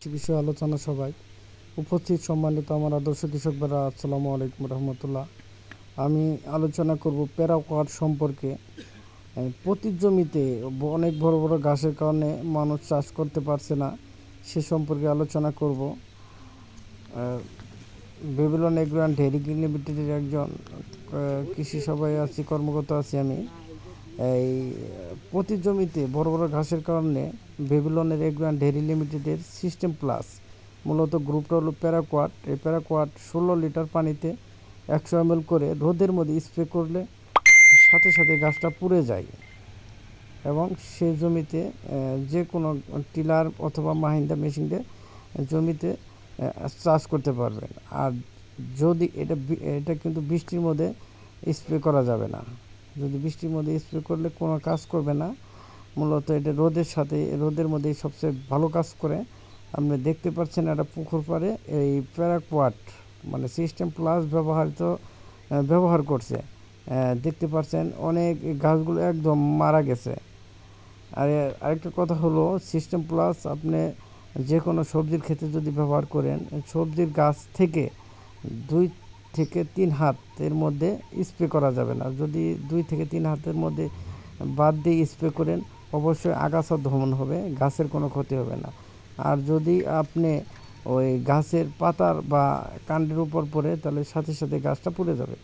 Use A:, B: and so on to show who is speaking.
A: বিষয়ে আলোচনা সভায় উপস্থিত সম্মানিত আমার আদর্শ কৃষক ভাইরা, আসসালামু আলাইকুম রহমতুল্লাহ। আমি আলোচনা করব প্যারাকোয়াট সম্পর্কে। প্রতি জমিতে অনেক বড় বড় ঘাসের কারণে মানুষ চাষ করতে পারছে না, সে সম্পর্কে আলোচনা করব। বেবিলন এগ্রো অ্যান্ড ডেইরি লিমিটেডের একজন কৃষি সভায় আছি, কর্মকর্তা আছি আমি। এই প্রতি জমিতে বড় বড় ঘাসের কারণে বেবিলনের এগ্রো অ্যান্ড ডেইরি লিমিটেডের সিস্টেম প্লাস, মূলত গ্রুপটা হলো প্যারাকোয়াট। এই প্যারাকোয়াট 16 লিটার পানিতে 100 ml করে রোদের মধ্যে স্প্রে করলে সাথে সাথে গাছটা পুড়ে যায় এবং সেই জমিতে যে কোনো টিলার অথবা মাহিন্দা মেশিন দিয়ে জমিতে চাষ করতে পারবেন। আর যদি এটা কিন্তু বৃষ্টির মধ্যে স্প্রে করা যাবে না। যদি বৃষ্টির মধ্যে স্প্রে করলে কোনো কাজ করবে না। মূলত এটা রোদের মধ্যেই সবচেয়ে ভালো কাজ করে। আপনি দেখতে পাচ্ছেন একটা পুকুর পাড়ে এই প্যারাকোয়াট মানে সিস্টেম প্লাস ব্যবহার করছে। দেখতে পাচ্ছেন অনেক গাছগুলো একদম মারা গেছে। আর আরেকটা কথা হলো, সিস্টেম প্লাস আপনি যে কোনো সবজির ক্ষেত্রে যদি ব্যবহার করেন, সবজির গাছ থেকে 2 থেকে 3 হাতের মধ্যে স্প্রে করা যাবে না। যদি 2 থেকে 3 হাতের মধ্যে বাদ দিয়ে স্প্রে করেন, অবশ্যই আগাছা দমন হবে, গাছের কোনো ক্ষতি হবে না। আর যদি আপনি ওই গাছের পাতার বা কাণ্ডের উপর পড়ে, তাহলে সাথে সাথে গাছটা পুড়ে যাবে।